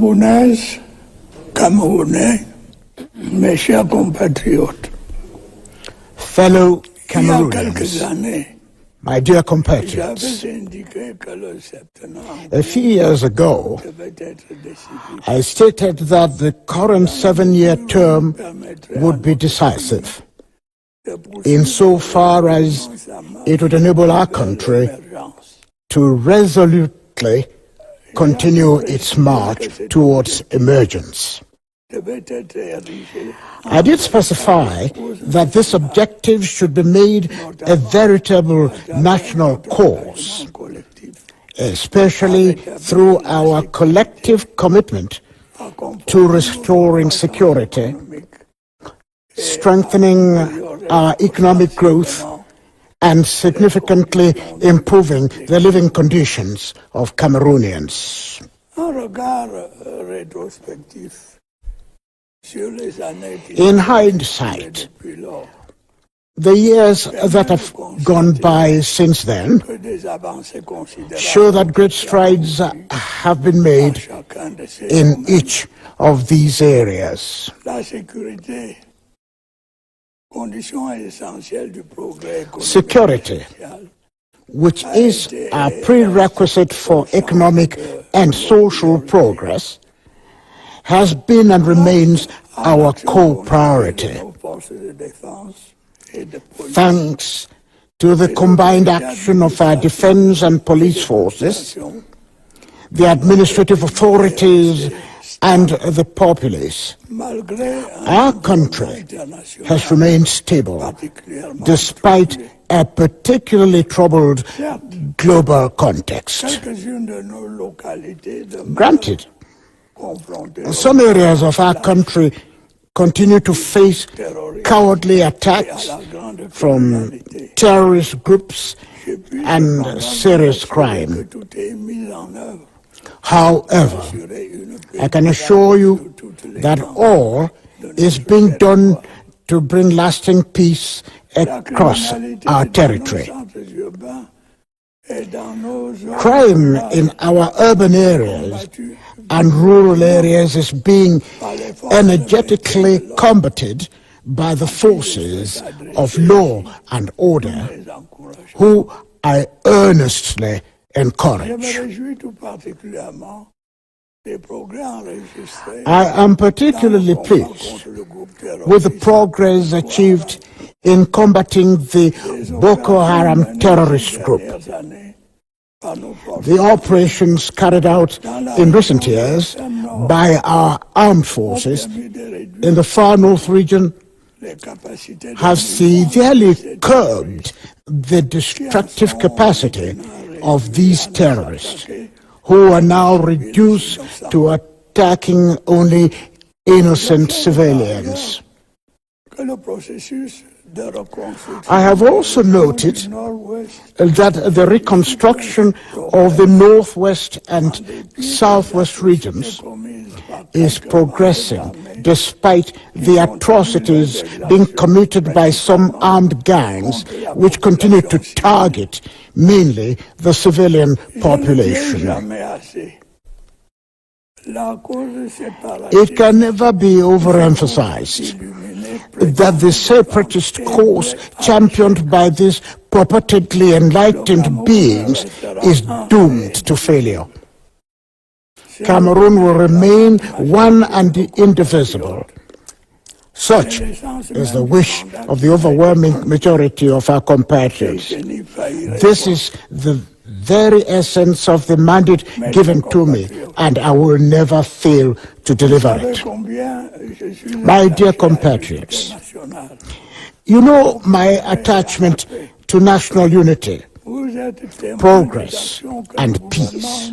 Camerounaises, Camerounais, mes chers compatriotes, fellow Cameroonians, my dear compatriots, a few years ago, I stated that the current 7-year term would be decisive, insofar as it would enable our country to resolutely continue its march towards emergence. I did specify that this objective should be made a veritable national cause, especially through our collective commitment to restoring security, strengthening our economic growth, and significantly improving the living conditions of Cameroonians. In hindsight, the years that have gone by since then show that great strides have been made in each of these areas. Security, which is a prerequisite for economic and social progress, has been and remains our core priority. Thanks to the combined action of our defense and police forces, the administrative authorities, and the populace, our country has remained stable despite a particularly troubled global context. Granted, some areas of our country continue to face cowardly attacks from terrorist groups and serious crime. However, I can assure you that all is being done to bring lasting peace across our territory. Crime in our urban areas and rural areas is being energetically combated by the forces of law and order, who I earnestly encourage. I am particularly pleased with the progress achieved in combating the Boko Haram terrorist group. The operations carried out in recent years by our armed forces in the far north region have severely curbed the destructive capacity of these terrorists, who are now reduced to attacking only innocent civilians. I have also noted that the reconstruction of the northwest and southwest regions is progressing despite the atrocities being committed by some armed gangs which continue to target mainly the civilian population. It can never be overemphasized that the separatist cause championed by these purportedly enlightened beings is doomed to failure. Cameroon will remain one and indivisible. Such is the wish of the overwhelming majority of our compatriots. This is the very essence of the mandate given to me, and I will never fail to deliver it. My dear compatriots, you know my attachment to national unity, progress, and peace.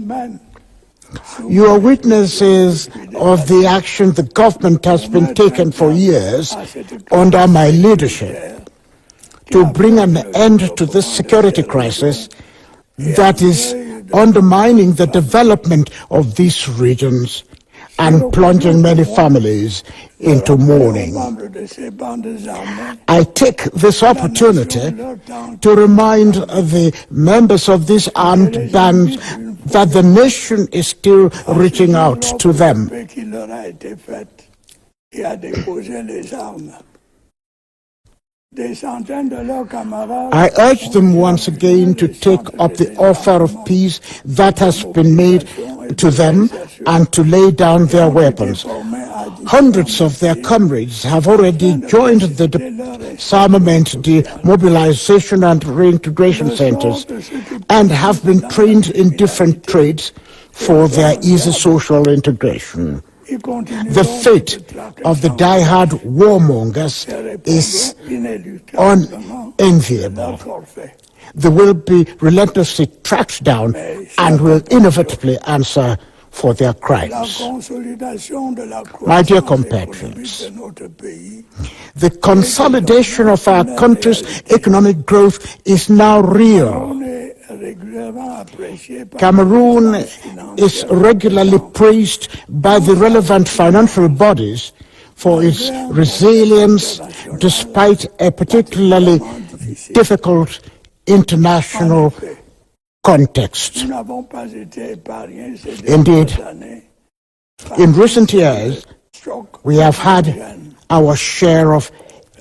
You are witnesses of the action the government has been taking for years under my leadership to bring an end to this security crisis that is undermining the development of these regions and plunging many families into mourning. I take this opportunity to remind the members of these armed bands that the nation is still reaching out to them. I urge them once again to take up the offer of peace that has been made to them and to lay down their weapons. Hundreds of their comrades have already joined the disarmament, demobilization and reintegration centers and have been trained in different trades for their easy social integration. The fate of the die-hard warmongers is unenviable. They will be relentlessly tracked down and will inevitably answer for their crimes. My dear compatriots, the consolidation of our country's economic growth is now real. Cameroon is regularly praised by the relevant financial bodies for its resilience despite a particularly difficult international context. Indeed, in recent years, we have had our share of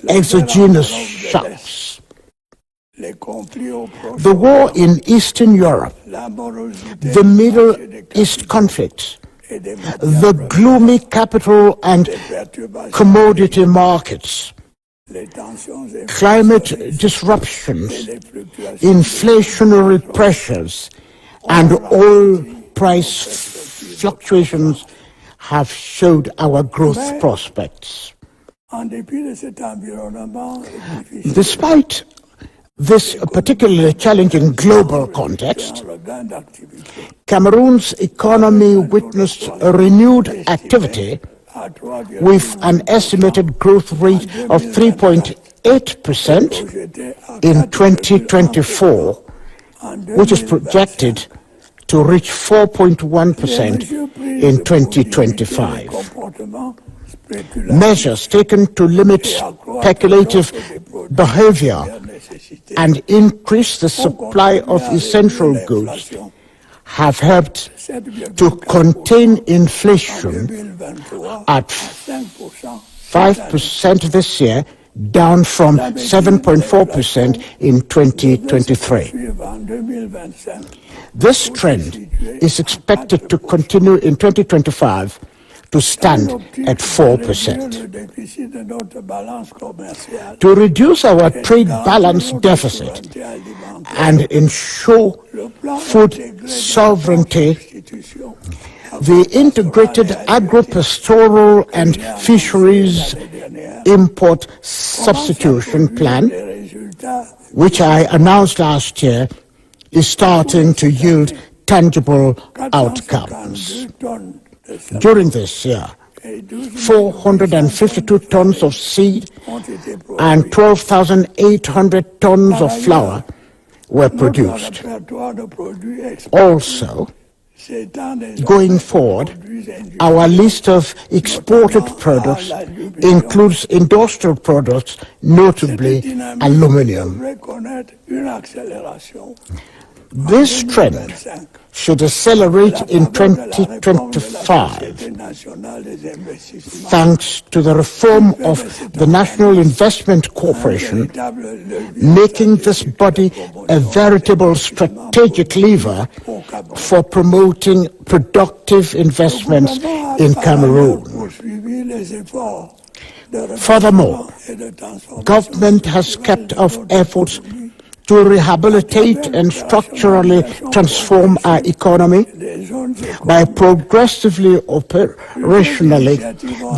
exogenous shocks. The war in Eastern Europe, the Middle East conflict, the gloomy capital and commodity markets, climate disruptions, inflationary pressures, and oil price fluctuations have showed our growth prospects. Despite this particularly challenging global context, Cameroon's economy witnessed a renewed activity with an estimated growth rate of 3.8% in 2024, which is projected to reach 4.1% in 2025. Measures taken to limit speculative behavior and increase the supply of essential goods have helped to contain inflation at 5% this year, down from 7.4% in 2023. This trend is expected to continue in 2025 to stand at 4%. To reduce our trade balance deficit and ensure food sovereignty, the Integrated Agro-Pastoral and Fisheries Import Substitution Plan, which I announced last year, is starting to yield tangible outcomes. During this year, 452 tons of seed and 12,800 tons of flour were produced. Also, going forward, our list of exported products includes industrial products, notably aluminum. This trend should accelerate in 2025, thanks to the reform of the National Investment Corporation, making this body a veritable strategic lever for promoting productive investments in Cameroon. Furthermore, government has kept up efforts to rehabilitate and structurally transform our economy by progressively operationally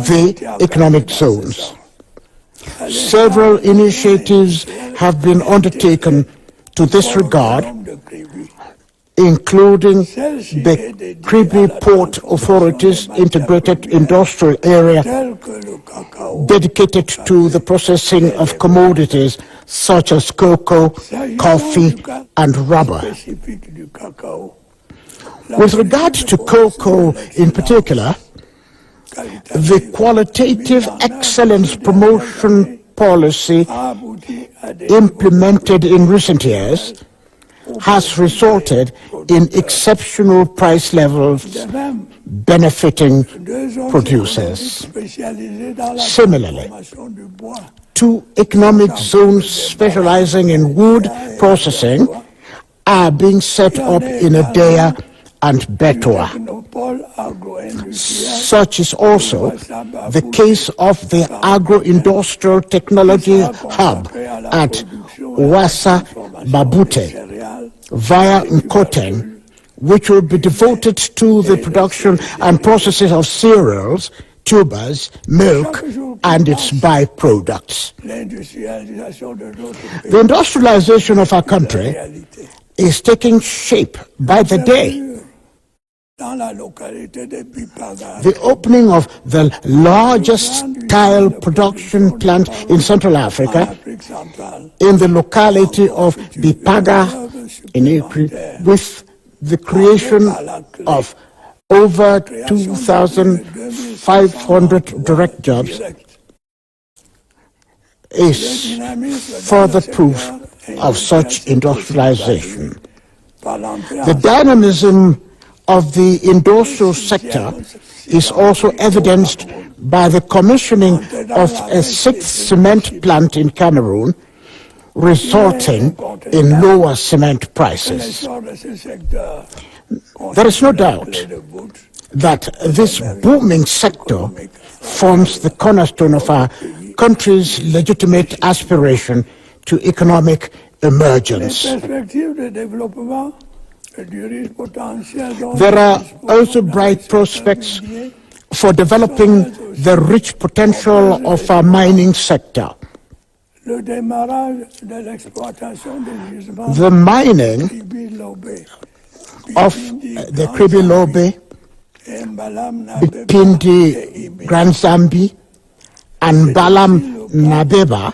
the economic zones. Several initiatives have been undertaken to this regard, including the Kribi Port Authority's integrated industrial area dedicated to the processing of commodities such as cocoa, coffee, and rubber. With regard to cocoa in particular, the qualitative excellence promotion policy implemented in recent years has resulted in exceptional price levels benefiting producers. Similarly, 2 economic zones specializing in wood processing are being set up in Biya and Betua. Such is also the case of the agro-industrial technology hub at Wassa Babute via Nkoteng, which will be devoted to the production and processing of cereals, tubers, milk, and its byproducts. The industrialization of our country is taking shape by the day. The opening of the largest tile production plant in Central Africa in the locality of Bipaga in April, with the creation of over 2,500 direct jobs, is further proof of such industrialization. The dynamism of the industrial sector is also evidenced by the commissioning of a 6th cement plant in Cameroon, resulting in lower cement prices. There is no doubt that this booming sector forms the cornerstone of our country's legitimate aspiration to economic emergence. There are also bright prospects for developing the rich potential of our mining sector. The mining of the Kribi-Lobe, Bipindi Granzambi, and Balam Nabeba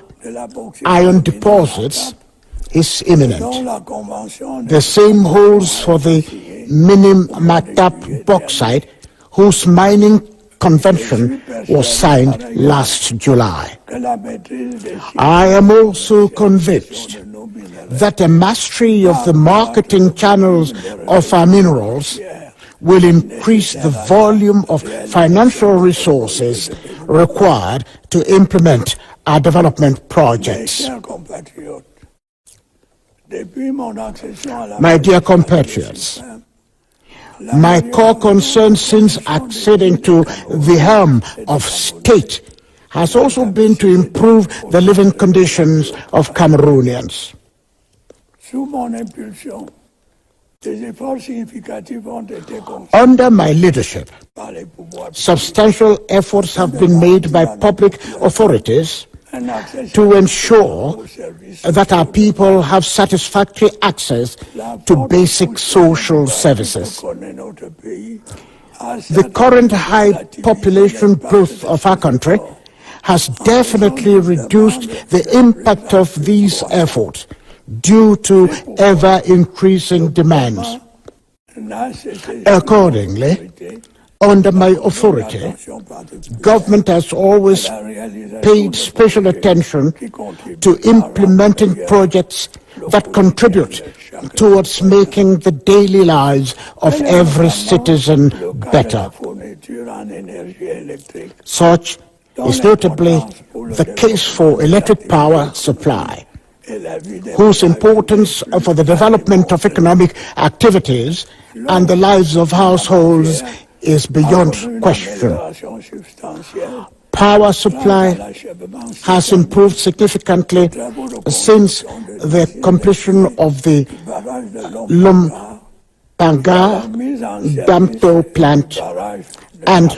iron deposits is imminent. The same holds for the Minim Matap bauxite, whose mining convention was signed last July. I am also convinced that the mastery of the marketing channels of our minerals will increase the volume of financial resources required to implement our development projects. My dear compatriots, my core concern since acceding to the helm of state has also been to improve the living conditions of Cameroonians. Under my leadership, substantial efforts have been made by public authorities to ensure that our people have satisfactory access to basic social services. The current high population growth of our country has definitely reduced the impact of these efforts due to ever-increasing demands. Accordingly, under my authority, government has always paid special attention to implementing projects that contribute towards making the daily lives of every citizen better. Such is notably the case for electric power supply, whose importance for the development of economic activities and the lives of households is beyond question. Power supply has improved significantly since the completion of the Lumpanga Damto plant and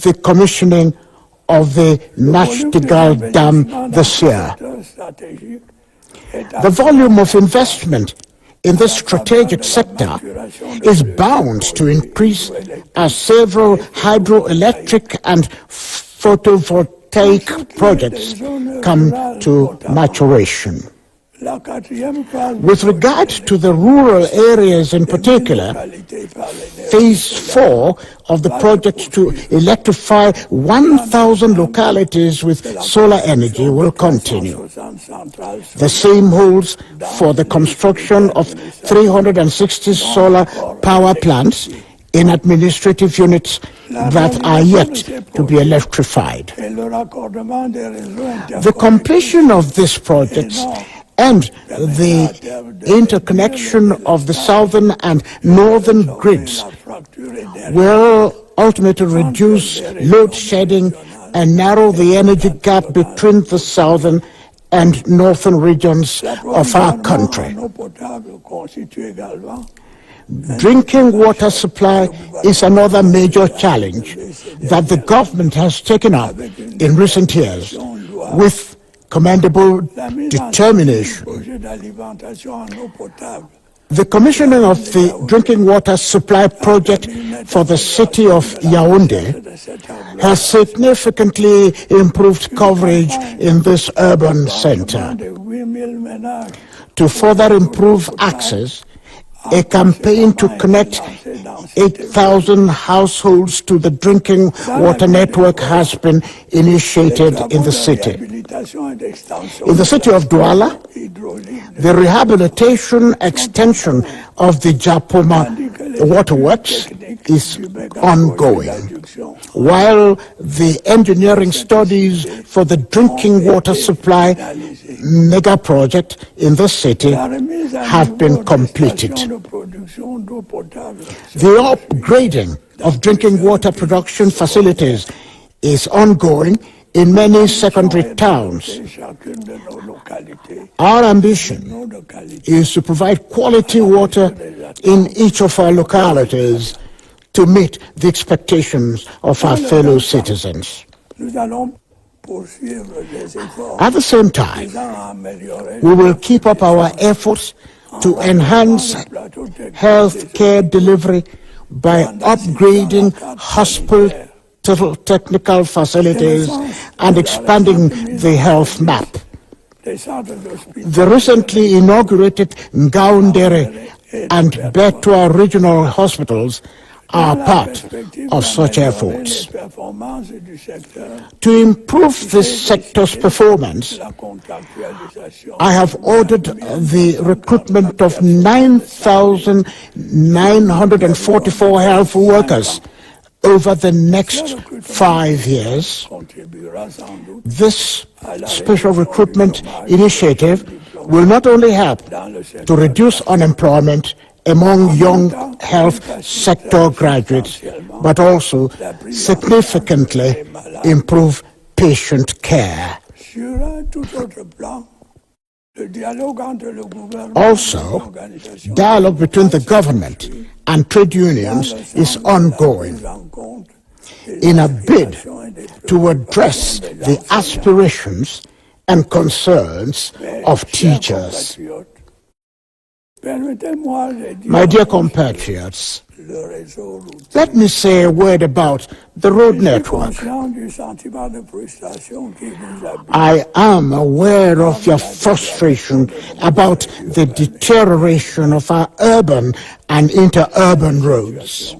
the commissioning of the Nachtigal Dam this year. The volume of investment in this strategic sector is bound to increase as several hydroelectric and photovoltaic projects come to maturation. With regard to the rural areas in particular, Phase 4 of the project to electrify 1,000 localities with solar energy will continue. The same holds for the construction of 360 solar power plants in administrative units that are yet to be electrified. The completion of these projects and the interconnection of the southern and northern grids will ultimately reduce load shedding and narrow the energy gap between the southern and northern regions of our country. Drinking water supply is another major challenge that the government has taken up in recent years with commendable determination. The commissioning of the drinking water supply project for the city of Yaoundé has significantly improved coverage in this urban center. To further improve access, a campaign to connect 8,000 households to the drinking water network has been initiated in the city. In the city of Douala, the rehabilitation extension of the Japoma waterworks is ongoing, while the engineering studies for the drinking water supply mega project in the city have been completed. The upgrading of drinking water production facilities is ongoing in many secondary towns. Our ambition is to provide quality water in each of our localities to meet the expectations of our fellow citizens. At the same time, we will keep up our efforts to enhance health care delivery by upgrading hospital technical facilities and expanding the health map. The recently inaugurated Ngaoundere and Betua regional hospitals are part of such efforts. To improve this sector's performance, I have ordered the recruitment of 9,944 health workers over the next 5 years. This special recruitment initiative will not only help to reduce unemployment among young health sector graduates, but also significantly improve patient care. Also, dialogue between the government and trade unions is ongoing in a bid to address the aspirations and concerns of teachers. My dear compatriots, let me say a word about the road network. I am aware of your frustration about the deterioration of our urban and interurban roads.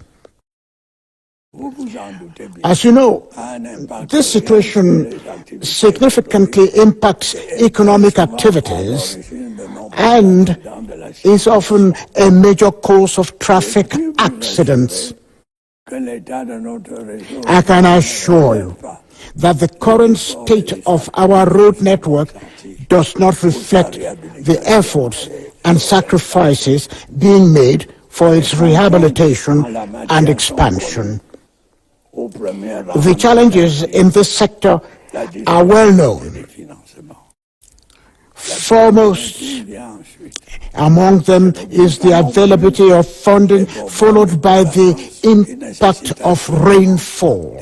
As you know, this situation significantly impacts economic activities and is often a major cause of traffic accidents. I can assure you that the current state of our road network does not reflect the efforts and sacrifices being made for its rehabilitation and expansion. The challenges in this sector are well known. Foremost among them is the availability of funding, followed by the impact of rainfall.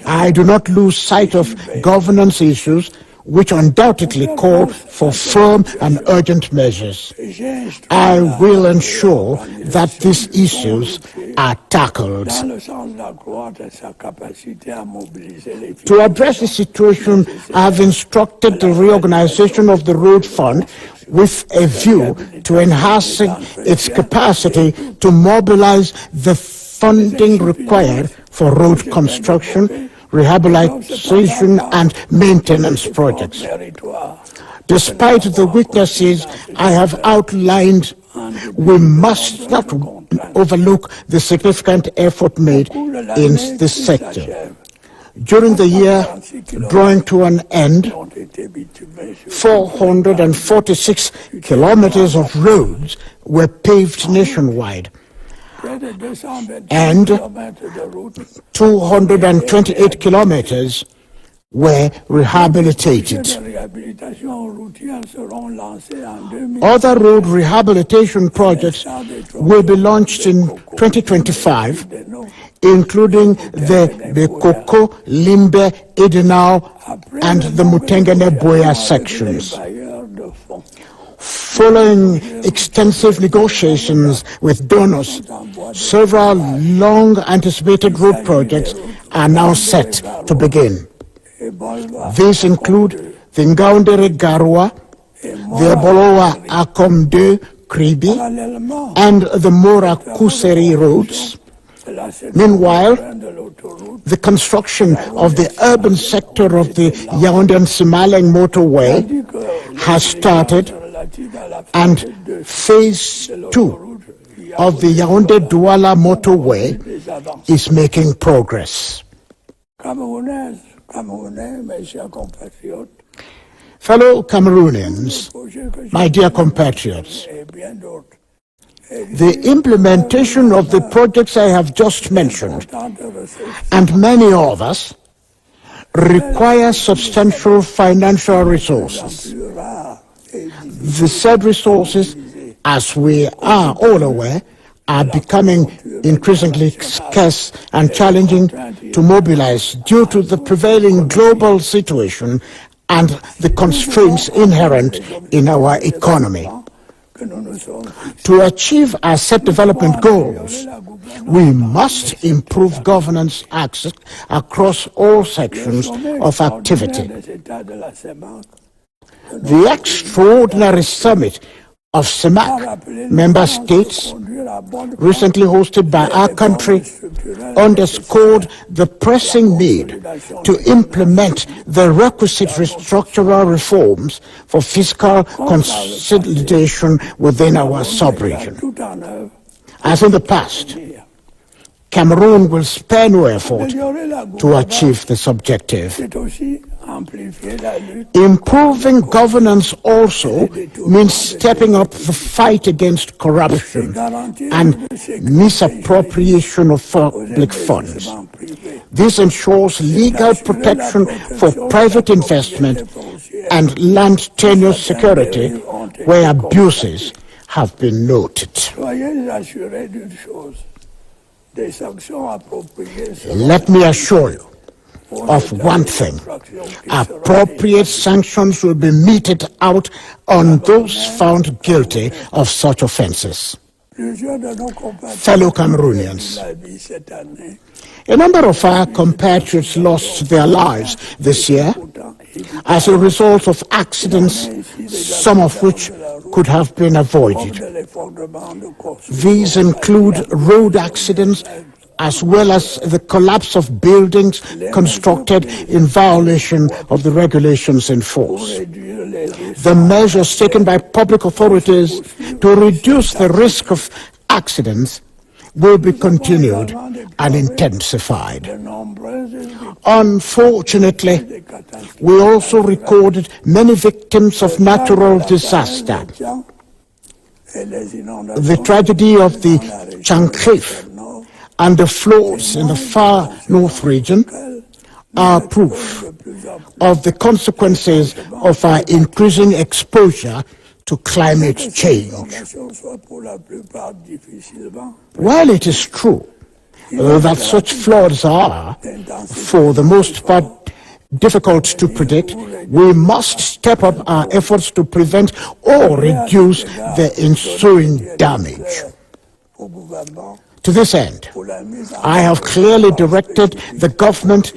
I do not lose sight of governance issues which undoubtedly call for firm and urgent measures. I will ensure that these issues are tackled. To address the situation, I have instructed the reorganization of the Road Fund with a view to enhancing its capacity to mobilize the funding required for road construction, rehabilitation and maintenance projects. Despite the weaknesses I have outlined, we must not overlook the significant effort made in this sector. During the year drawing to an end, 446 kilometers of roads were paved nationwide, and 228 kilometers were rehabilitated. Other road rehabilitation projects will be launched in 2025, including the Bekoko, Limbe, Edenau, and the Mutengene-Boya sections. Following extensive negotiations with donors, several long-anticipated road projects are now set to begin. These include the Ngaoundere-Garoua, the Bolowa Akom-2 Kribi, and the Mora-Kuseri roads. Meanwhile, the construction of the urban sector of the Yaoundé-Simaleng motorway has started, and Phase 2 of the Yaoundé-Douala motorway is making progress. Fellow Cameroonians, my dear compatriots, the implementation of the projects I have just mentioned, and many others, require substantial financial resources. The said resources, as we are all aware, are becoming increasingly scarce and challenging to mobilize due to the prevailing global situation and the constraints inherent in our economy. To achieve our set development goals, we must improve governance access across all sections of activity. The extraordinary summit of CEMAC member states, recently hosted by our country, underscored the pressing need to implement the requisite structural reforms for fiscal consolidation within our sub-region. As in the past, Cameroon will spare no effort to achieve this objective. Improving governance also means stepping up the fight against corruption and misappropriation of public funds. This ensures legal protection for private investment and land tenure security where abuses have been noted. Let me assure you of one thing: appropriate sanctions will be meted out on those found guilty of such offenses. Fellow Cameroonians, a number of our compatriots lost their lives this year as a result of accidents, some of which could have been avoided. These include road accidents, as well as the collapse of buildings constructed in violation of the regulations in force. The measures taken by public authorities to reduce the risk of accidents will be continued and intensified. Unfortunately, we also recorded many victims of natural disaster. The tragedy of the Chankrif and the floods in the far north region are proof of the consequences of our increasing exposure to climate change. While it is true that such floods are, for the most part, difficult to predict, we must step up our efforts to prevent or reduce the ensuing damage. To this end, I have clearly directed the government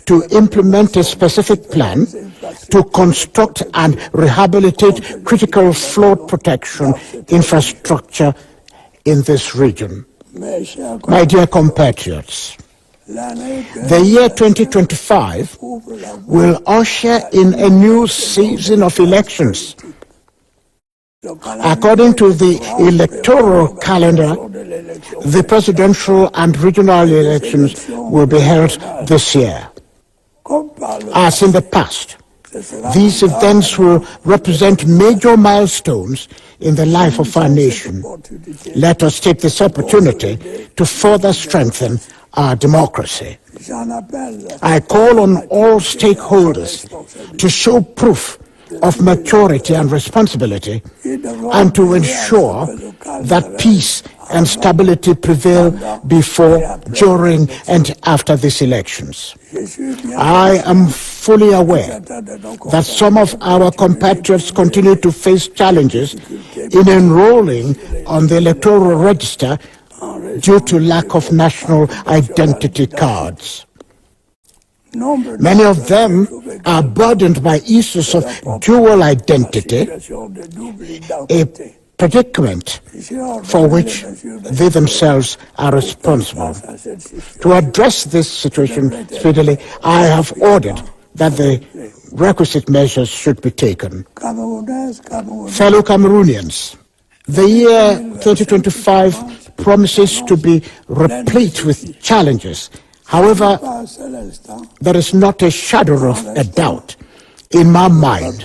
to implement a specific plan to construct and rehabilitate critical flood protection infrastructure in this region. My dear compatriots, the year 2025 will usher in a new season of elections. According to the electoral calendar, the presidential and regional elections will be held this year. As in the past, these events will represent major milestones in the life of our nation. Let us take this opportunity to further strengthen our democracy. I call on all stakeholders to show proof of maturity and responsibility, and to ensure that peace and stability prevail before, during, and after these elections. I am fully aware that some of our compatriots continue to face challenges in enrolling on the electoral register due to lack of national identity cards. Many of them are burdened by issues of dual identity, a predicament for which they themselves are responsible. To address this situation speedily, I have ordered that the requisite measures should be taken. Fellow Cameroonians, the year 2025 promises to be replete with challenges. However, there is not a shadow of a doubt in my mind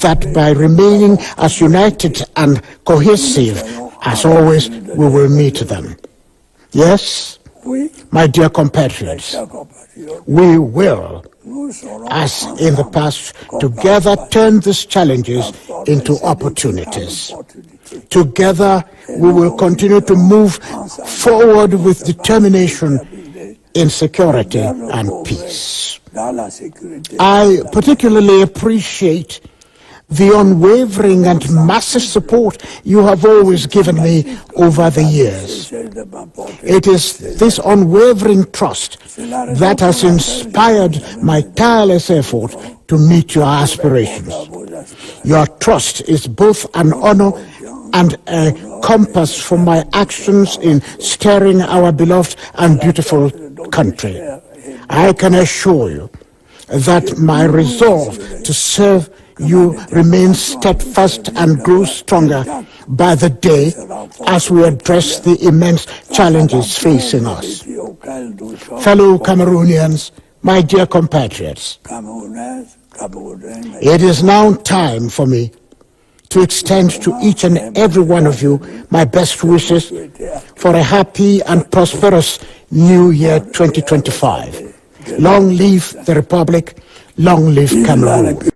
that by remaining as united and cohesive as always, we will meet them. Yes, my dear compatriots, we will, as in the past, together turn these challenges into opportunities. Together, we will continue to move forward with determination in security and peace. I particularly appreciate the unwavering and massive support you have always given me over the years. It is this unwavering trust that has inspired my tireless effort to meet your aspirations. Your trust is both an honor and a compass for my actions in steering our beloved and beautiful country. I can assure you that my resolve to serve you remains steadfast and grows stronger by the day as we address the immense challenges facing us. Fellow Cameroonians, my dear compatriots, it is now time for me to extend to each and every one of you my best wishes for a happy and prosperous New Year 2025. Long live the Republic, long live Cameroon.